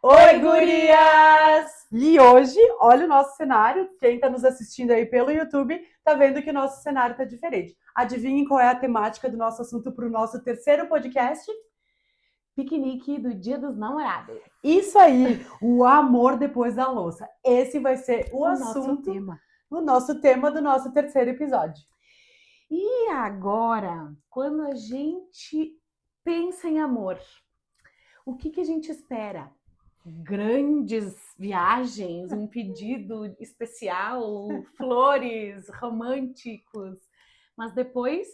Oi, gurias! E hoje, olha o nosso cenário. Quem está nos assistindo aí pelo YouTube tá vendo que o nosso cenário tá diferente. Adivinhem qual é a temática do nosso assunto para o nosso terceiro podcast? Piquenique do Dia dos Namorados. Isso aí, o amor depois da louça. Esse vai ser o assunto, o nosso tema do nosso terceiro episódio. E agora, quando a gente pensa em amor, o que a gente espera? Grandes viagens, um pedido especial, flores, românticos. Mas depois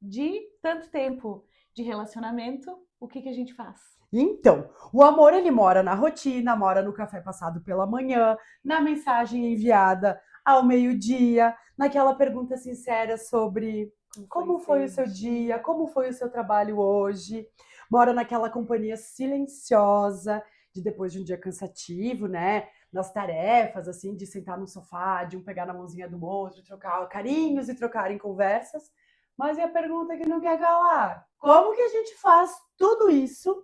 de tanto tempo de relacionamento, o que a gente faz? Então, o amor ele mora na rotina, mora no café passado pela manhã, na mensagem enviada ao meio-dia, naquela pergunta sincera sobre como foi o seu dia, como foi o seu trabalho hoje. Mora naquela companhia silenciosa de depois de um dia cansativo, né? Nas tarefas, assim, de sentar no sofá, de um pegar na mãozinha do outro, trocar carinhos e trocarem conversas. Mas e a pergunta que não quer calar? Como que a gente faz tudo isso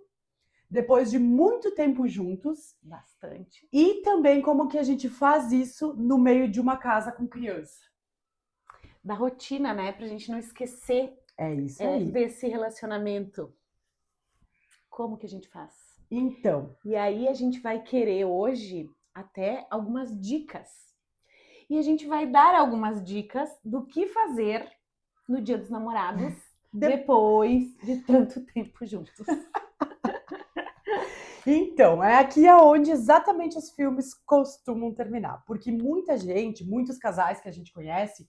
depois de muito tempo juntos? Bastante. E também como que a gente faz isso no meio de uma casa com criança? Da rotina, né? Pra gente não esquecer desse relacionamento. Como que a gente faz? Então. E aí a gente vai querer hoje até algumas dicas. E a gente vai dar algumas dicas do que fazer no Dia dos Namorados depois de tanto tempo juntos. Então, é aqui aonde exatamente os filmes costumam terminar. Porque muita gente, muitos casais que a gente conhece,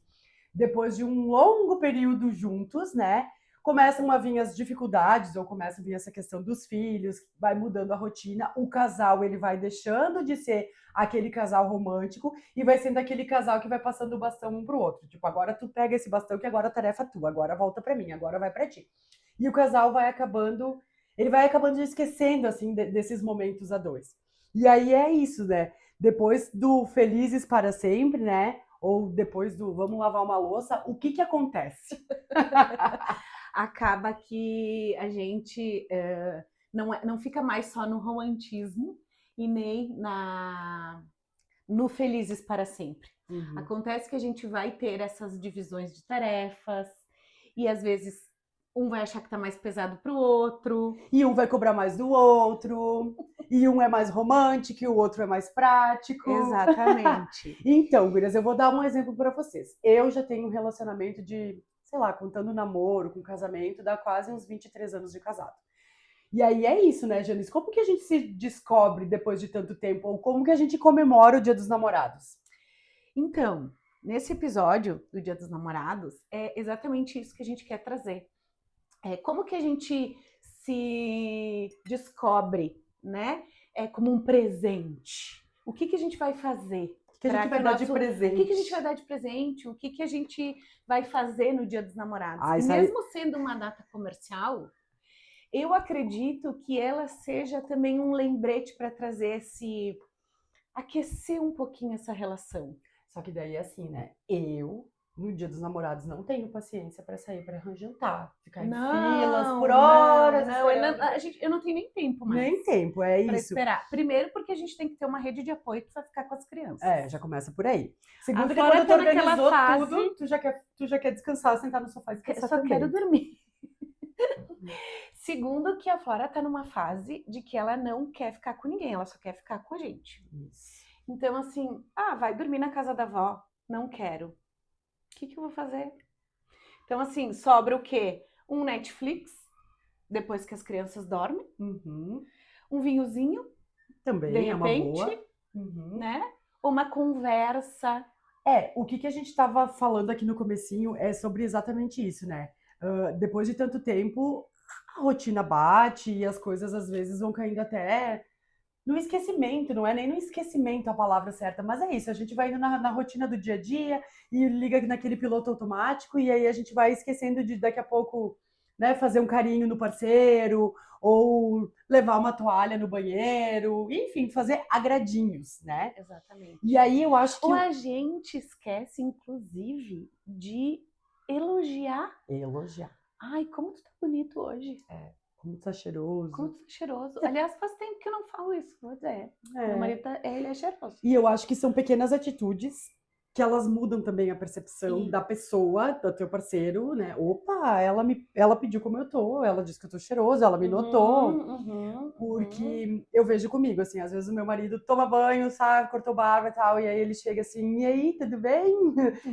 depois de um longo período juntos, né, começam a vir as dificuldades, ou começa a vir essa questão dos filhos, vai mudando a rotina, o casal ele vai deixando de ser aquele casal romântico e vai sendo aquele casal que vai passando o bastão um pro outro. Tipo, agora tu pega esse bastão que agora a tarefa é tua, agora volta para mim, agora vai para ti. E o casal vai acabando, ele vai acabando esquecendo, assim, desses momentos a dois. E aí é isso, né? Depois do felizes para sempre, né? Ou depois do vamos lavar uma louça, o que acontece? Acaba que a gente não fica mais só no romantismo e nem no felizes para sempre. Uhum. Acontece que a gente vai ter essas divisões de tarefas e às vezes um vai achar que tá mais pesado pro outro. E um vai cobrar mais do outro. E um é mais romântico e o outro é mais prático. Exatamente. Então, gurias, eu vou dar um exemplo para vocês. Eu já tenho um relacionamento de, sei lá, contando namoro, com casamento, dá quase uns 23 anos de casado. E aí é isso, né, Janice? Como que a gente se descobre depois de tanto tempo? Ou como que a gente comemora o Dia dos Namorados? Então, nesse episódio do Dia dos Namorados, é exatamente isso que a gente quer trazer. Como que a gente se descobre, né? Como um presente. O que a gente vai fazer? O que a gente vai dar de presente? O que a gente vai dar de presente? O que a gente vai fazer no Dia dos Namorados? Ah, e isso mesmo aí... sendo uma data comercial, eu acredito que ela seja também um lembrete para trazer aquecer um pouquinho essa relação. Só que daí é assim, né? Eu, no Dia dos Namorados, não tenho paciência para sair para jantar, ficar em filas por horas. Não, eu não tenho nem tempo mais. Nem tempo, é pra isso. Esperar. Primeiro porque a gente tem que ter uma rede de apoio para ficar com as crianças. É, já começa por aí. Segundo, que Flora quando tu tá organizou fase... tudo, tu já quer descansar, sentar no sofá e descansar Só também. quero dormir. Segundo, que a Flora tá numa fase de que ela não quer ficar com ninguém, ela só quer ficar com a gente. Isso. Então, assim, vai dormir na casa da avó? Não quero. O que eu vou fazer? Então, assim, sobra o quê? Um Netflix, depois que as crianças dormem. Uhum. Um vinhozinho, também de repente, é uma boa. Uhum. Né? Uma conversa. O que a gente estava falando aqui no comecinho é sobre exatamente isso, né? Depois de tanto tempo, a rotina bate e as coisas às vezes vão caindo até no esquecimento, não é nem no esquecimento a palavra certa, mas é isso, a gente vai indo na rotina do dia a dia e liga naquele piloto automático e aí a gente vai esquecendo de daqui a pouco, né, fazer um carinho no parceiro ou levar uma toalha no banheiro, enfim, fazer agradinhos, né? Exatamente. E aí eu acho que... Ou a gente esquece, inclusive, de elogiar. Elogiar. Ai, como tu tá bonito hoje. Como tá cheiroso. Como tu é cheiroso. Aliás, faz tempo que eu não falo isso, vou dizer. Meu marido, ele é cheiroso. E eu acho que são pequenas atitudes que elas mudam também a percepção da pessoa, do teu parceiro, né? Opa, ela pediu como eu tô, ela disse que eu tô cheiroso, ela me notou. Porque eu vejo comigo, assim, às vezes o meu marido toma banho, sabe, cortou barba e tal, e aí ele chega assim, e aí, tudo bem?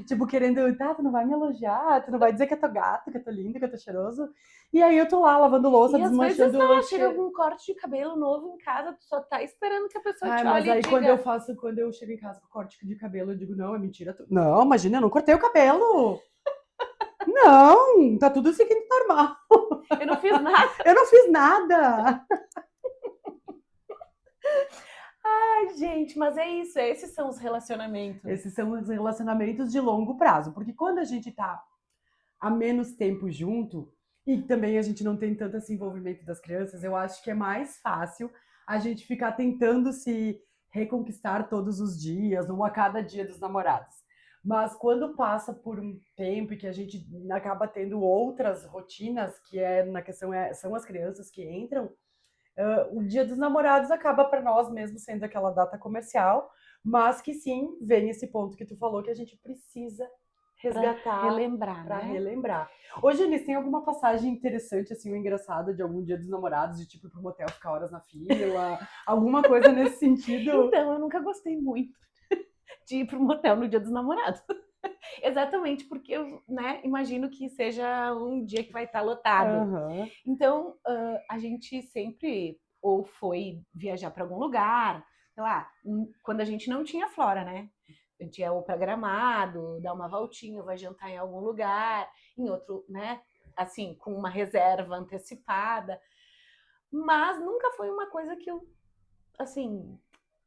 Tipo, querendo, tá, tu não vai me elogiar, tu não vai dizer que eu tô gato, que eu tô lindo, que eu tô cheiroso. E aí eu tô lá lavando louça, E às vezes desmanchando não, chega algum corte de cabelo novo em casa, tu só tá esperando que a pessoa te mas olhe e aí diga... quando eu chego em casa com corte de cabelo, eu digo, não, é mentira. Não, imagina, eu não cortei o cabelo. Não, tá tudo seguindo normal. Eu não fiz nada. Eu não fiz nada. Ai, gente, mas é isso, esses são os relacionamentos. Esses são os relacionamentos de longo prazo, porque quando a gente tá há menos tempo junto e também a gente não tem tanto esse envolvimento das crianças, eu acho que é mais fácil a gente ficar tentando se reconquistar todos os dias ou a cada dia dos namorados. Mas quando passa por um tempo e que a gente acaba tendo outras rotinas, que é na questão são as crianças que entram, o Dia dos Namorados acaba para nós mesmo sendo aquela data comercial, mas que sim, vem esse ponto que tu falou que a gente precisa resgatar, relembrar, para né? relembrar. Hoje eles têm alguma passagem interessante, assim, ou engraçada de algum Dia dos Namorados, de tipo ir pro motel ficar horas na fila, alguma coisa nesse sentido? Então, eu nunca gostei muito de ir pro motel no Dia dos Namorados. Exatamente, porque eu, né, imagino que seja um dia que vai estar lotado. Aham. Então, a gente sempre ou foi viajar para algum lugar, sei lá, quando a gente não tinha Flora, né? A gente ia ou para Gramado, dar uma voltinha, vai jantar em algum lugar, em outro, né? Assim, com uma reserva antecipada. Mas nunca foi uma coisa que eu, assim,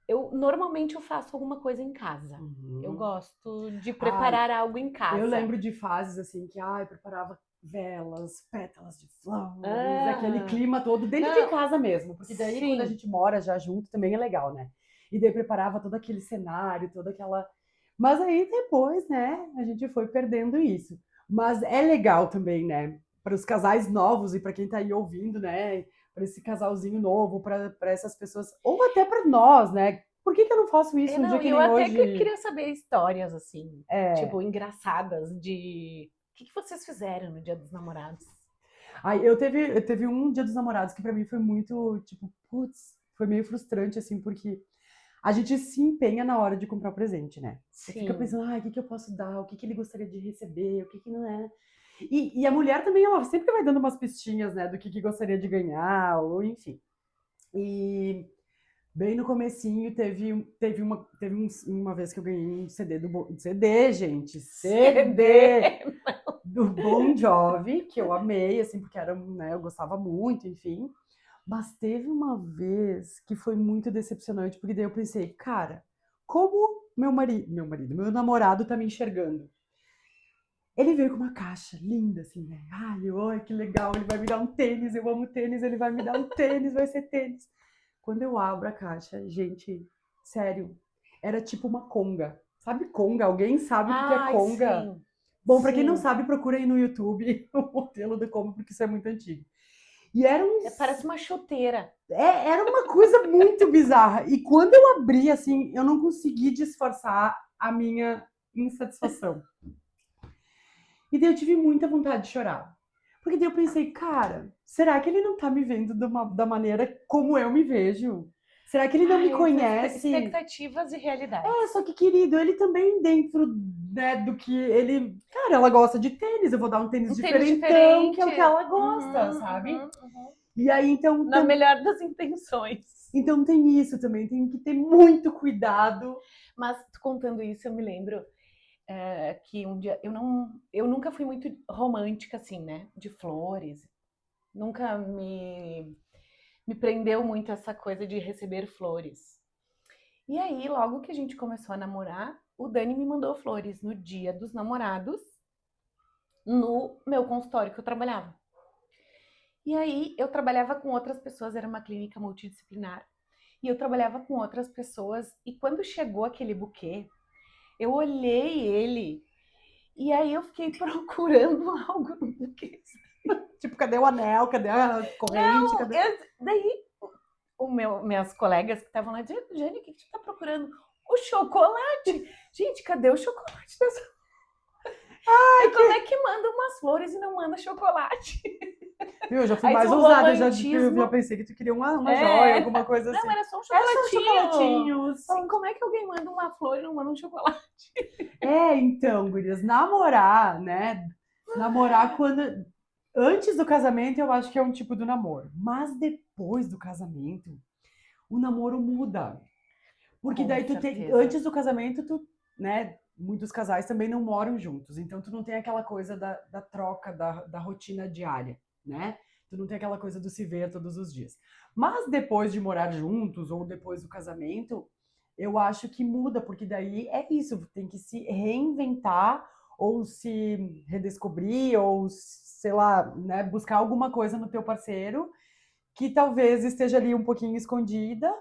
eu normalmente eu faço alguma coisa em casa. Eu gosto de preparar algo em casa. Eu lembro de fases assim que preparava velas, pétalas de flores, aquele clima todo dentro de casa mesmo, porque daí Sim. quando a gente mora já junto também é legal, né? E daí preparava todo aquele cenário, toda aquela. Mas aí depois, né, a gente foi perdendo isso. Mas é legal também, né? Para os casais novos e para quem tá aí ouvindo, né? Para esse casalzinho novo, para essas pessoas, ou até para nós, né? Por que eu não faço isso um dia que eu nem até hoje? queria saber histórias, assim, tipo, engraçadas de... O que vocês fizeram no Dia dos Namorados? Eu teve um Dia dos Namorados que para mim foi muito, tipo, putz, foi meio frustrante, assim, porque a gente se empenha na hora de comprar o presente, né? Você fica pensando, o que eu posso dar? O que ele gostaria de receber? O que não é? E a mulher também, ela sempre vai dando umas pistinhas, né, do que gostaria de ganhar, ou enfim. E bem no comecinho teve uma vez que eu ganhei um CD CD, gente, CD do Bon Jovi, que eu amei, assim, porque era, né, eu gostava muito, enfim. Mas teve uma vez que foi muito decepcionante, porque daí eu pensei, cara, como meu namorado tá me enxergando? Ele veio com uma caixa linda, assim, né? Ai, que legal, ele vai me dar um tênis, eu amo tênis, ele vai me dar um tênis, vai ser tênis. Quando eu abro a caixa, gente, sério, era tipo uma conga. Sabe conga? Alguém sabe o que é conga? Sim. Bom, para quem não sabe, procura aí no YouTube o modelo do conga, porque isso é muito antigo. E era parece uma chuteira. Era uma coisa muito bizarra. E quando eu abri, assim, eu não consegui disfarçar a minha insatisfação. E daí eu tive muita vontade de chorar. Porque daí eu pensei, cara, será que ele não tá me vendo da maneira como eu me vejo? Será que ele não me conhece? Expectativas e realidade. Só que, querido, ele também dentro, né, do que ele... Cara, ela gosta de tênis, eu vou dar um tênis diferentão, que é o que ela gosta, sabe? E aí, então... Na melhor das intenções. Então tem isso também, tem que ter muito cuidado. Mas contando isso, eu me lembro que um dia eu nunca fui muito romântica assim, né? De flores. Nunca me prendeu muito essa coisa de receber flores. E aí, logo que a gente começou a namorar, o Dani me mandou flores no Dia dos Namorados, no meu consultório que eu trabalhava. E aí, eu trabalhava com outras pessoas, era uma clínica multidisciplinar, e eu trabalhava com outras pessoas, e quando chegou aquele buquê, eu olhei ele, e aí eu fiquei procurando algo no buquê. Tipo, cadê o anel? Cadê a corrente? Não, Cadê... daí, minhas colegas que estavam lá dizendo, Jane, o que você tá procurando? O chocolate. Gente, cadê o chocolate dessa? Ai, como é que manda umas flores e não manda chocolate? Viu? Eu já fui Aí mais tem um ousada, eu romantismo. já pensei que tu queria uma joia, alguma coisa assim. Não, era só um Era só chocolatinho. chocolatinhos. Então, como é que alguém manda uma flor e não manda um chocolate? Então, gurias, namorar, né? Namorar quando... Antes do casamento, eu acho que é um tipo do namoro. Mas depois do casamento, o namoro muda. Porque Com daí certeza. antes do casamento, né? Muitos casais também não moram juntos. Então, tu não tem aquela coisa da troca, da rotina diária, né? Tu não tem aquela coisa do se ver todos os dias. Mas depois de morar juntos, ou depois do casamento, eu acho que muda, porque daí é isso, tem que se reinventar, ou se redescobrir, ou, sei lá, né, buscar alguma coisa no teu parceiro que talvez esteja ali um pouquinho escondida.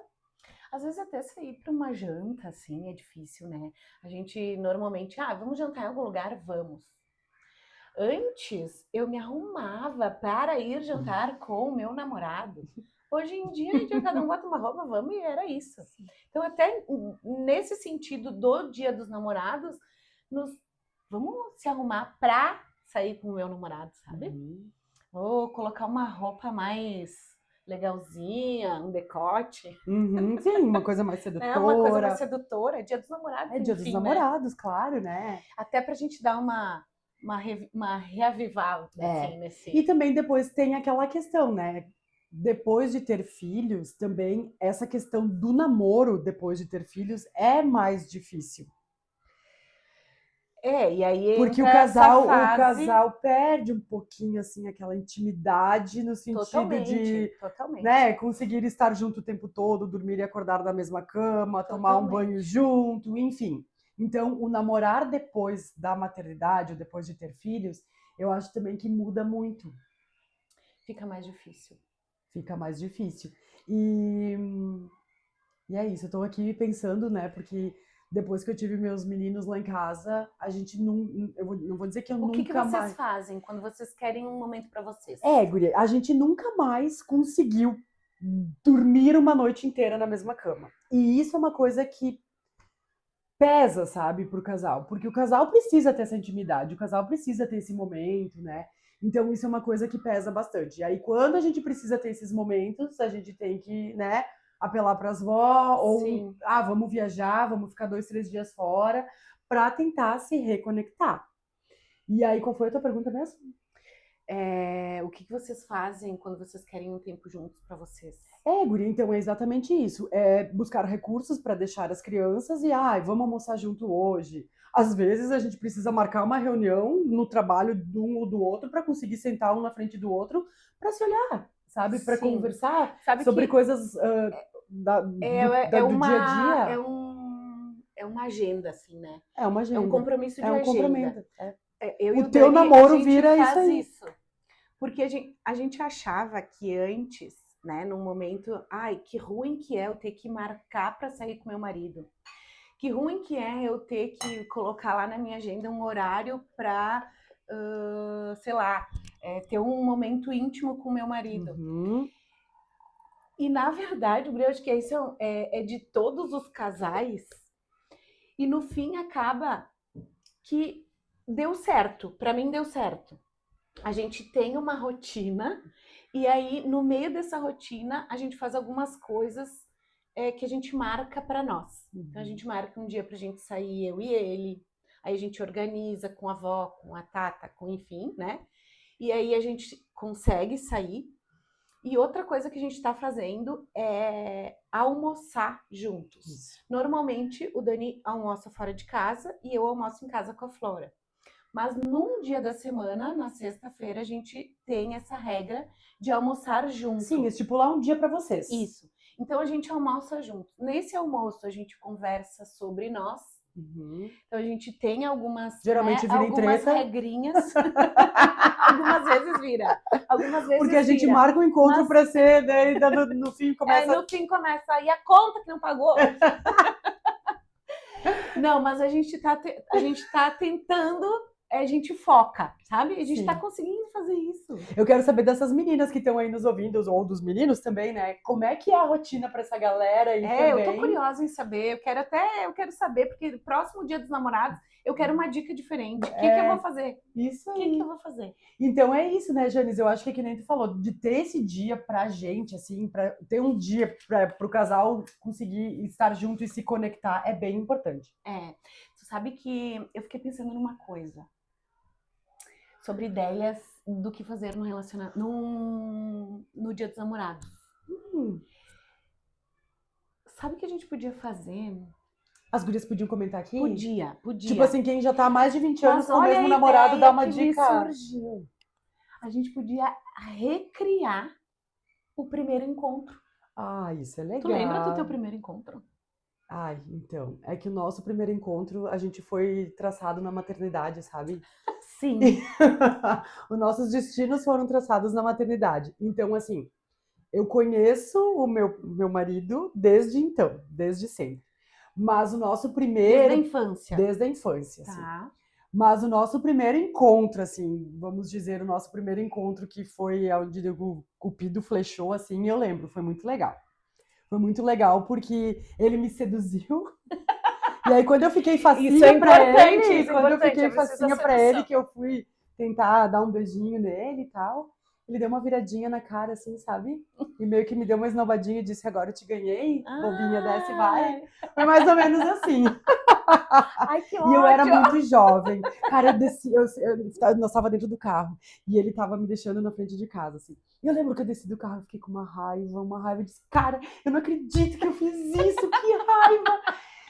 Às vezes até sair para uma janta, assim, é difícil, né? A gente normalmente, vamos jantar em algum lugar? Vamos. Antes, eu me arrumava para ir jantar com o meu namorado. Hoje em dia, cada um bota uma roupa, vamos, e era isso. Então, até nesse sentido do Dia dos Namorados, vamos se arrumar para sair com o meu namorado, sabe? Vou colocar uma roupa mais legalzinha, um decote. Sim, uma coisa mais sedutora. É uma coisa mais sedutora, Dia dos Namorados. É Dia dos Namorados, claro, né? Até pra gente dar uma reavivada, assim, nesse... E também depois tem aquela questão, né? Depois de ter filhos, também essa questão do namoro depois de ter filhos é mais difícil. E aí porque o casal perde um pouquinho assim aquela intimidade no sentido de né, conseguir estar junto o tempo todo, dormir e acordar na mesma cama, tomar um banho junto, enfim. Então, o namorar depois da maternidade ou depois de ter filhos, eu acho também que muda muito. Fica mais difícil. Fica mais difícil. E é isso, eu tô aqui pensando, né, porque depois que eu tive meus meninos lá em casa, a gente não... Eu não vou dizer que eu nunca mais... O que vocês fazem quando vocês querem um momento para vocês? Guria, a gente nunca mais conseguiu dormir uma noite inteira na mesma cama. E isso é uma coisa que pesa, sabe, pro casal. Porque o casal precisa ter essa intimidade, o casal precisa ter esse momento, né? Então isso é uma coisa que pesa bastante. E aí quando a gente precisa ter esses momentos, a gente tem que, né, apelar para as vó, ou vamos viajar, vamos ficar 2, 3 dias fora, para tentar se reconectar. E aí, qual foi a tua pergunta mesmo? O que vocês fazem quando vocês querem um tempo juntos para vocês? Guria, então é exatamente isso. É buscar recursos para deixar as crianças e, vamos almoçar junto hoje. Às vezes a gente precisa marcar uma reunião no trabalho de um ou do outro para conseguir sentar um na frente do outro para se olhar, sabe? Para conversar sobre coisas do dia a dia. É uma agenda, assim, né? É uma agenda. É um compromisso de agenda. O teu namoro vira isso aí. Porque a gente achava que antes, né, num momento, que ruim que é eu ter que marcar para sair com meu marido. Que ruim que é eu ter que colocar lá na minha agenda um horário para, sei lá, ter um momento íntimo com meu marido. E, na verdade, eu acho que isso é de todos os casais. E, no fim, acaba que deu certo. Para mim, deu certo. A gente tem uma rotina e aí, no meio dessa rotina, a gente faz algumas coisas que a gente marca para nós. Então, a gente marca um dia pra gente sair, eu e ele. Aí a gente organiza com a avó, com a Tata, com enfim, né? E aí a gente consegue sair. E outra coisa que a gente está fazendo é almoçar juntos. Isso. Normalmente, o Dani almoça fora de casa e eu almoço em casa com a Flora. Mas num dia da semana, na sexta-feira, a gente tem essa regra de almoçar juntos. Sim, estipular um dia para vocês. Isso. Então, a gente almoça junto. Nesse almoço, a gente conversa sobre nós. Então, a gente tem algumas, geralmente vira algumas regrinhas. Algumas vezes vira. Algumas vezes porque a gente marca um encontro para ser, daí no fim começa... no fim começa, e a conta que não pagou? Não, mas a gente tá tentando, a gente foca, sabe? A gente tá conseguindo fazer isso. Eu quero saber dessas meninas que estão aí nos ouvindo, ou dos meninos também, né? Como é que é a rotina para essa galera aí também? Eu tô curiosa em saber, eu quero saber, porque no próximo Dia dos Namorados eu quero uma dica diferente. O que eu vou fazer? Isso O aí. que eu vou fazer? Então é isso, né, Janice? Eu acho que nem tu falou, de ter esse dia pra gente, assim, pra ter um dia pro casal conseguir estar junto e se conectar é bem importante. Tu sabe que eu fiquei pensando numa coisa. Sobre ideias do que fazer no relacionamento, no Dia dos Namorados. Sabe o que a gente podia fazer? As gurias podiam comentar aqui? Podia. Tipo assim, quem já tá há mais de 20 anos Mas com o mesmo namorado dá uma dica. Me surgiu. A gente podia recriar o primeiro encontro. Ah, isso é legal. Tu lembra do teu primeiro encontro? Ai, então, é que o nosso primeiro encontro, a gente foi traçado na maternidade, sabe? Sim. Os nossos destinos foram traçados na maternidade. Então, assim, eu conheço o meu marido desde então, desde sempre. Mas o nosso primeiro... Desde a infância. Desde a infância, tá. Assim. Mas o nosso primeiro encontro, assim, vamos dizer, o nosso primeiro encontro que foi onde o Cupido flechou, assim, eu lembro, foi muito legal. Foi muito legal porque ele me seduziu. E aí, quando eu fiquei facinha pra ele, quando eu fiquei facinha pra ele, que eu fui tentar dar um beijinho nele e tal, ele deu uma viradinha na cara, assim, sabe? E meio que me deu uma esnobadinha e disse, agora eu te ganhei, bobinha, desce e vai. Foi mais ou menos assim. Ai, que ódio. E eu era muito jovem. Cara, eu desci, nós tava dentro do carro. E ele tava me deixando na frente de casa, assim. E eu lembro que eu desci do carro, fiquei com uma raiva. Eu disse, cara, eu não acredito que eu fiz isso, que raiva.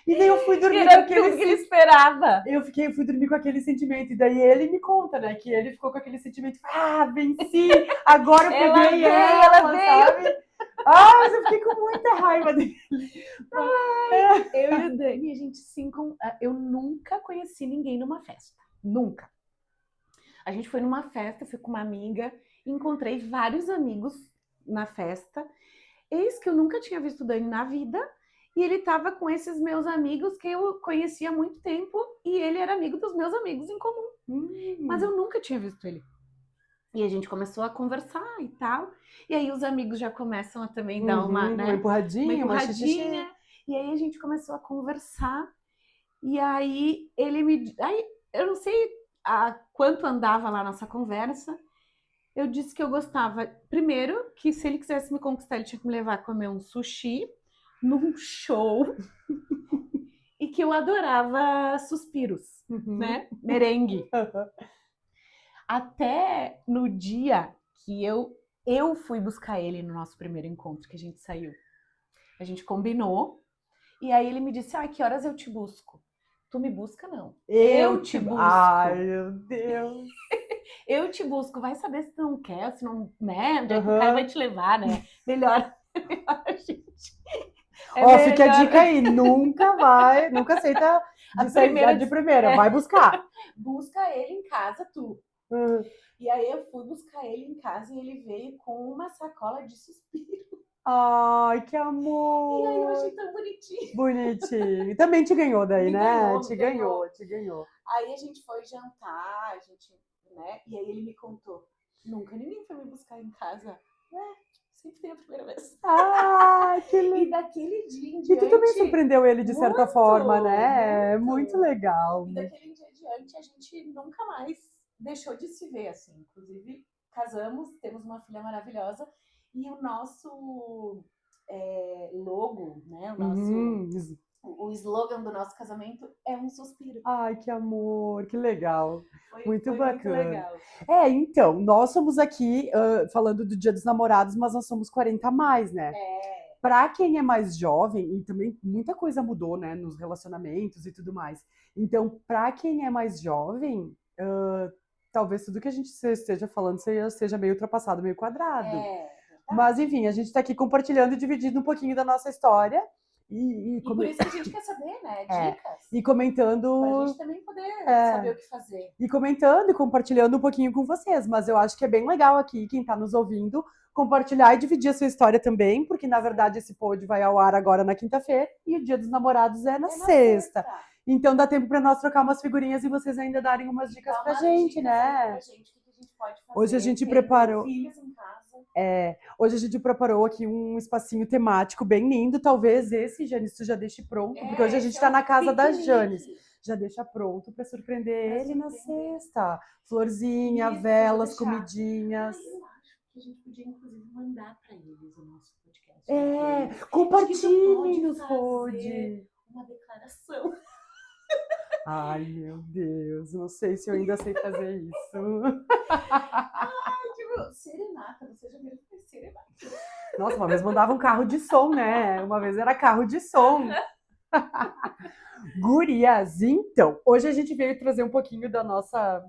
E daí eu fui dormir com aquele... que ele esperava. Eu fui dormir com aquele sentimento. E daí ele me conta, né? Que ele ficou com aquele sentimento. Ah, venci! Agora eu peguei ela veio. Sabe? Ah, mas eu fiquei com muita raiva dele. Ai, eu e o Dani, a gente eu nunca conheci ninguém numa festa. Nunca. A gente foi numa festa, fui com uma amiga, encontrei vários amigos na festa. Eis que eu nunca tinha visto o Dani na vida. E ele tava com esses meus amigos que eu conhecia há muito tempo. E ele era amigo dos meus amigos em comum. Mas eu nunca tinha visto ele. E a gente começou a conversar e tal. E aí os amigos já começam a também dar uma empurradinha. E aí a gente começou a conversar. E aí eu não sei quanto andava lá nossa conversa. Eu disse que eu gostava, primeiro, que se ele quisesse me conquistar, ele tinha que me levar a comer um sushi num show. E que eu adorava suspiros, né? Merengue. Até no dia que eu fui buscar ele no nosso primeiro encontro, que a gente saiu. A gente combinou. E aí ele me disse, que horas eu te busco? Tu me busca, não. Eu te busco. Ai, meu Deus. Eu te busco. Vai saber se tu não quer, se não... Né? Onde é que o cara vai te levar, né? Melhor a gente... fica a dica aí. Nunca aceita de primeira. Vai buscar. Busca ele em casa, tu. E aí eu fui buscar ele em casa e ele veio com uma sacola de suspiro. Ai, que amor! E aí eu achei tão bonitinho. Bonitinho. Também te ganhou daí, né? Te ganhou. Aí a gente foi jantar, né? E aí ele me contou, nunca ninguém foi me buscar em casa. Sempre tem a primeira vez. Ah, que legal. E daquele dia em diante... E tu também surpreendeu ele de certa forma, né? Muito legal. E daquele dia em diante a gente nunca mais deixou de se ver, assim. Inclusive, casamos, temos uma filha maravilhosa. E o nosso logo, né? O slogan do nosso casamento é um suspiro. Ai, que amor, que legal. Muito bacana. Muito legal. Então, nós somos aqui falando do Dia dos Namorados, mas nós somos 40 a mais, né? Para quem é mais jovem, e também muita coisa mudou, né, nos relacionamentos e tudo mais. Então, para quem é mais jovem, talvez tudo que a gente esteja falando seja meio ultrapassado, meio quadrado. Mas, enfim, a gente está aqui compartilhando e dividindo um pouquinho da nossa história. E por isso que a gente quer saber, né? Dicas. E comentando... Pra gente também poder saber o que fazer. E comentando e compartilhando um pouquinho com vocês. Mas eu acho que é bem legal aqui, quem está nos ouvindo, compartilhar e dividir a sua história também, porque, na verdade, esse pod vai ao ar agora na quinta-feira e o Dia dos Namorados é na sexta. Então dá tempo para nós trocar umas figurinhas e vocês ainda darem umas dicas pra gente, né? gente pode fazer. Hoje a gente tendo preparou. filhos em casa. Hoje a gente preparou aqui um espacinho temático bem lindo. Talvez esse, Janis, tu já deixe pronto, porque hoje a gente está na casa da Janis. Já deixa pronto para surpreender ele na sexta. Florzinha, Isso, velas, vou deixar. comidinhas. Eu acho que a gente podia, inclusive, mandar para eles o nosso podcast. Compartilhem-nos, pode. Uma declaração. Ai, meu Deus, não sei se eu ainda sei fazer isso. Serenata, você já viu que é serenata? Nossa, uma vez mandava um carro de som, né? Uma vez era carro de som. Gurias, então, hoje a gente veio trazer um pouquinho da nossa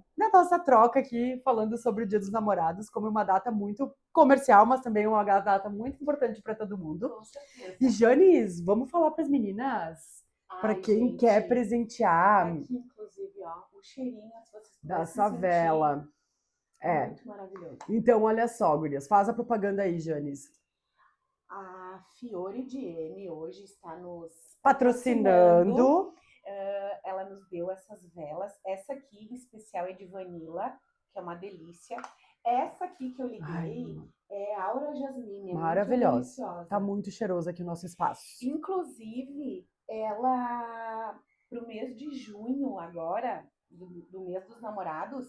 troca aqui, falando sobre o Dia dos Namorados, como uma data muito comercial, mas também uma data muito importante para todo mundo. Com certeza. E, Janis, vamos falar para as meninas, para quem gente, quer presentear. Aqui, inclusive, ó, o cheirinho, se vocês dessa vela. É muito maravilhoso. Então, olha só, gurias, faz a propaganda aí, Janis. A Fiore Diene hoje está nos patrocinando. Ela nos deu essas velas. Essa aqui, em especial, é de vanila, que é uma delícia. Essa aqui que eu liguei é Aura Jasmine. Maravilhosa. Tá muito cheiroso aqui o nosso espaço. Inclusive, ela, pro mês de junho agora, do mês dos namorados,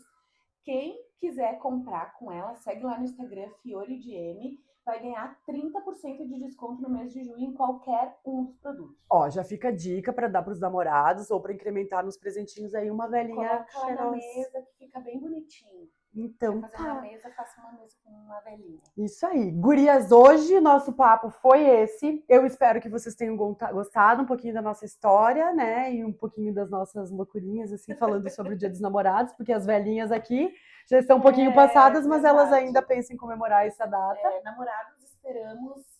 quem quiser comprar com ela, segue lá no Instagram, Fiore Diene, vai ganhar 30% de desconto no mês de junho em qualquer um dos produtos. Ó, já fica a dica para dar para os namorados ou para incrementar nos presentinhos aí uma velinha coloca lá na mesa que fica bem bonitinho. Então, fazer uma mesa, faça uma mesa com uma velinha. Isso aí. Gurias, hoje nosso papo foi esse. Eu espero que vocês tenham gostado um pouquinho da nossa história, né? E um pouquinho das nossas loucurinhas, assim, falando sobre o Dia dos Namorados, porque as velhinhas aqui já estão um pouquinho passadas, mas elas ainda pensam em comemorar essa data. Namorados,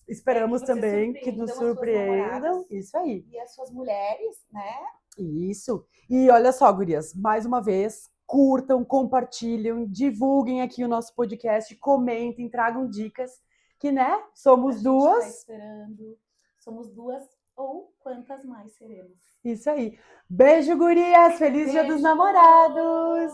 Esperamos também que nos surpreendam. Isso aí. E as suas mulheres, né? Isso. E olha só, gurias, mais uma vez, curtam, compartilhem, divulguem aqui o nosso podcast, comentem, tragam dicas, que, né, somos duas. Tá esperando. Somos duas ou quantas mais seremos. Isso aí. Beijo, gurias. Feliz Dia dos Namorados.